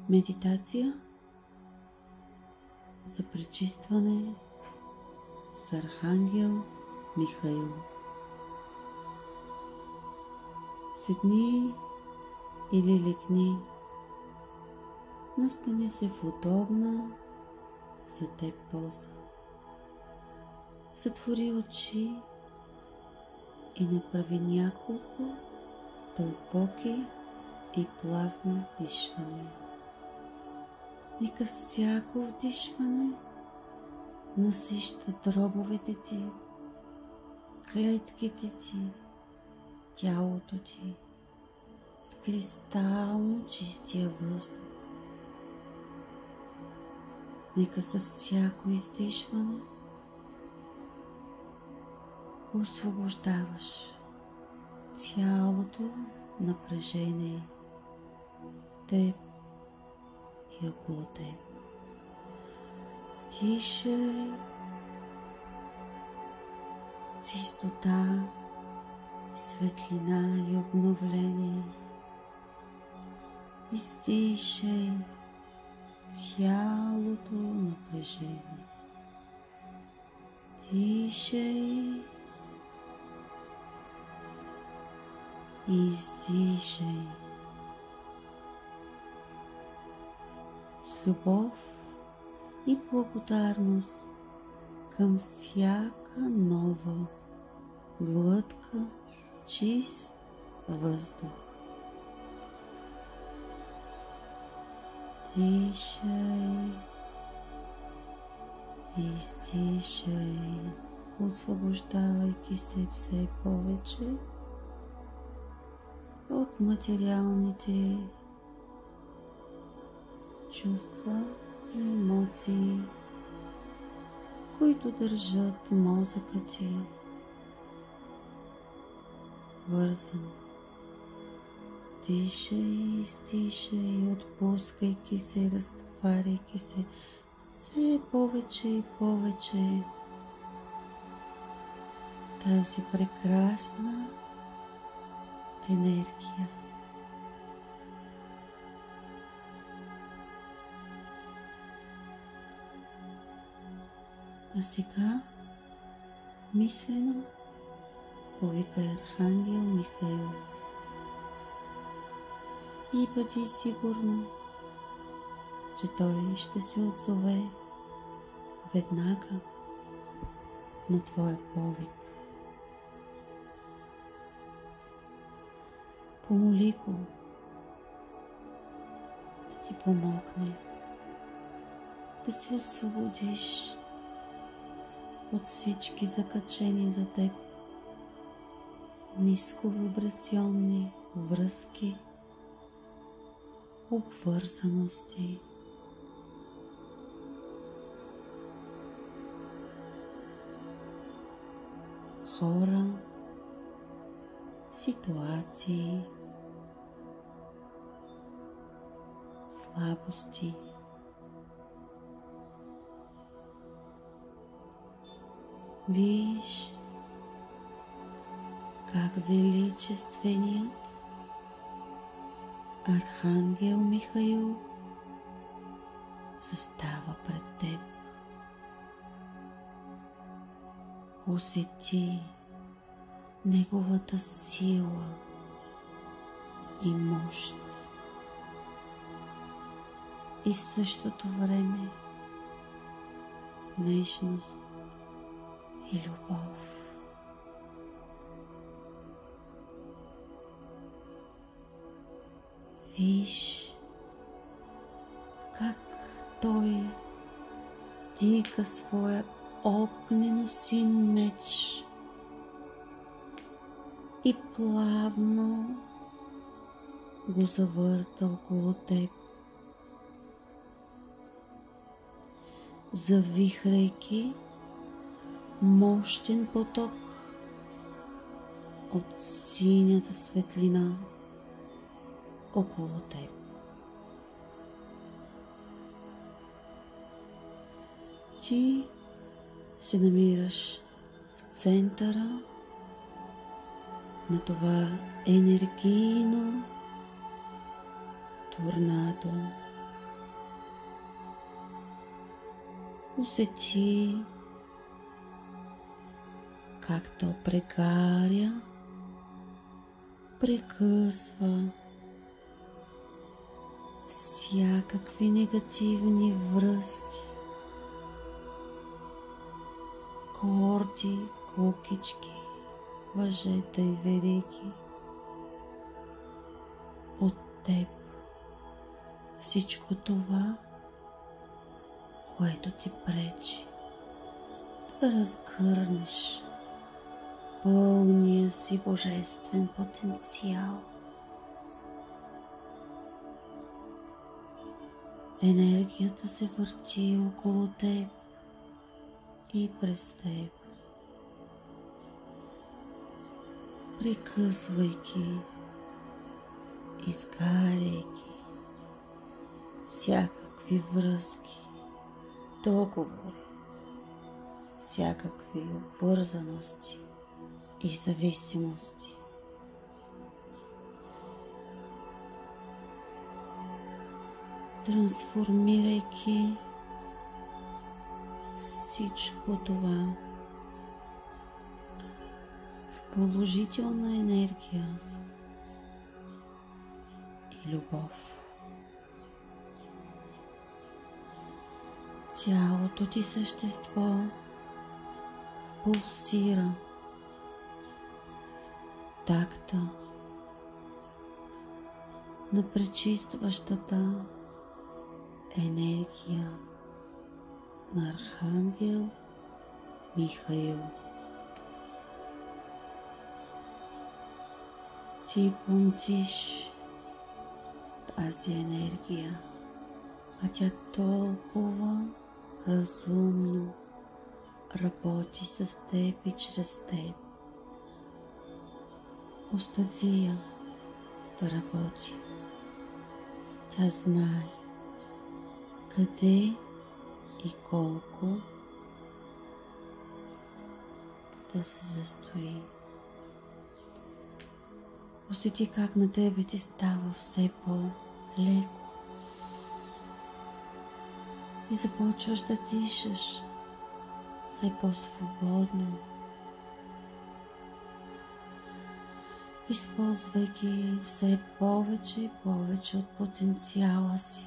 Медитация за пречистване с Архангел Михаил. Седни или легни, настани се в удобна за теб поза. Затвори очи и направи няколко дълбоки и плавни вдишвания. Нека всяко вдишване насища дробовете ти, клетките ти, тялото ти с кристално чистия въздух. Нека със всяко издишване освобождаваш цялото напрежение теб и около теб. Вдишай чистота, светлина и обновление. Издишай цялото напрежение. Дишай и издишай с любов и благодарност към всяка нова глътка чист въздух. Дишай и издишай, освобождавайки се все повече от материалните чувства и емоции, които държат мозъка ти вързан. Дишай и издишай, отпускайки се, разтваряйки се все повече и повече тази прекрасна енергия. А сега мислено повикай Архангел Михаил и бъди сигурна, че той ще се отзове веднага на твоя повик. Помоли го да ти помогне да се освободиш от всички закачени за теб нисковибрационни връзки, обвързаности. Хора, ситуации, слабости. Виж как величественият Архангел Михаил застава пред теб. Усети неговата сила и мощ и в същото време нежност и любов. Виж как той вдига своя огненосин меч и плавно го завърта около теб, завихрайки мощен поток от синята светлина около теб. Ти се намираш в центъра на това енергийно торнадо Усети как то прегаря, прекъсва всякакви негативни връзки, корди, кукички, въжета и вериги от теб. Всичко това, което ти пречи да разгърнеш пълния си божествен потенциал. Енергията се върти около теб и през теб, прекъсвайки, изгаряйки всякакви връзки, договори, всякакви обвързаности и зависимости. Трансформирайки всичко това в положителна енергия и любов. Цялото ти същество пулсира в такта на пречистващата енергия на Архангел Михаил. Ти помтиш тази енергия, а тя толкова разумно работи с теб и чрез теб. Остави я да работи. Тя знае къде и колко да се застои. Усети как на тебе ти става все по-леко и започваш да дишаш все по-свободно, използвайки все повече и повече от потенциала си.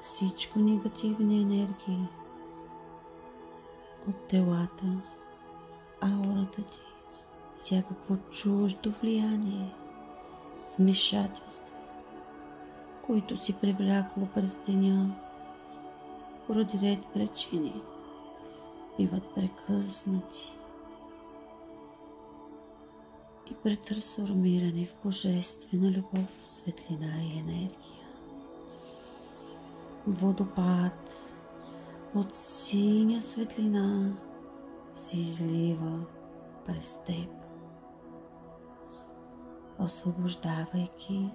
Всичко негативни енергии от телата, аурата ти, всякакво чуждо влияние, вмешателства, които си привлякло през деня поради ред причини, биват прекъснати и претрансформирани в божествена любов, светлина и енергия. Водопад от синя светлина се излива през теб, освобождавайки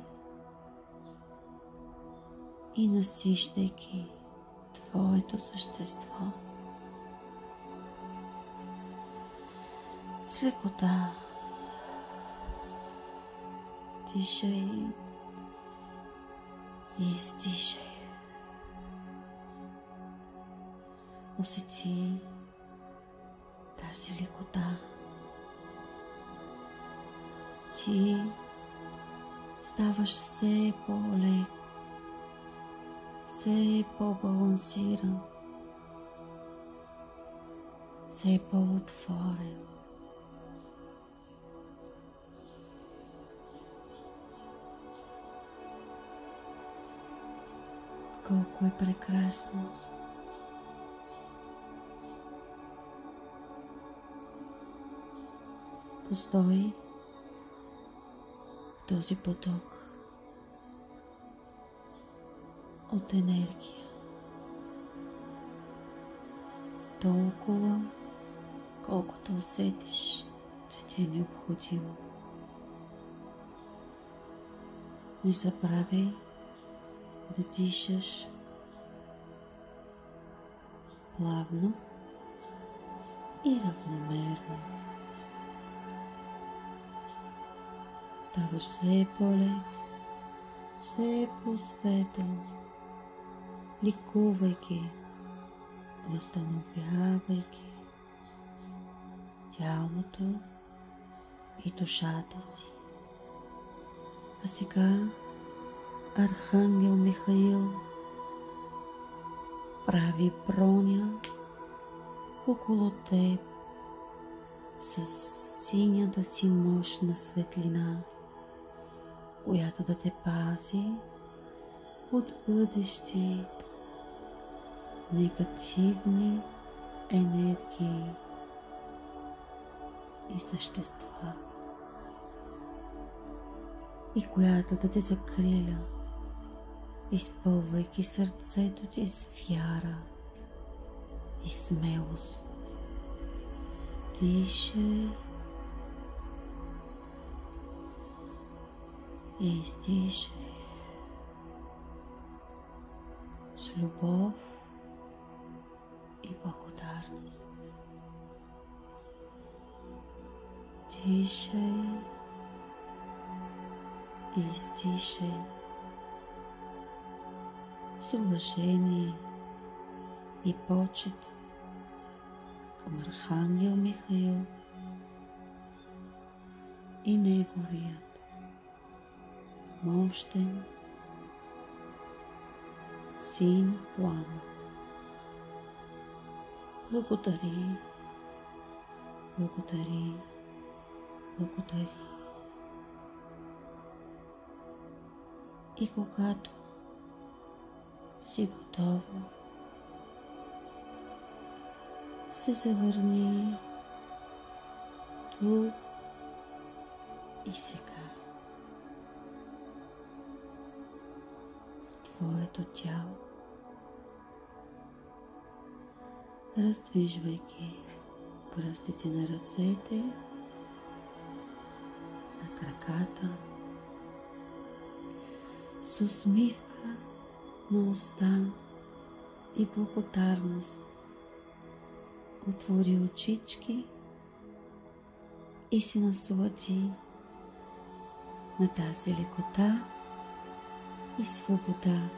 и насищайки твоето същество с лекота. Дишай и издишай. Усети тази лекота. Ти ставаш все по-леко, все по-балансиран, все по-отворен. Колко е прекрасно! Постой в този поток от енергия. Толкова, колкото усетиш, че ти е необходимо. Не забравяй да дишаш плавно и равномерно. Ставаш все по-лек, все по-светъл, ликувайки, възстановявайки тялото и душата си. А сега Архангел Михаил прави броня около теб с синята си мощна светлина, която да те пази от бъдещи негативни енергии и същества, и която да те закриля, изпълвайки сърцето ти с вяра и смелост. Дишай и издишай с любов и благодарност. Дишай и издишай с уважение и почет към Архангел Михаил и неговият мощен син пламък. Благодари, благодари, благодари. И когато си готова, се завърни тук и сега в твоето тяло, раздвижвайки пръстите на ръцете, на краката, с усмивка на уста и благодарност. Отвори очички и се наслади на тази лекота и свобода,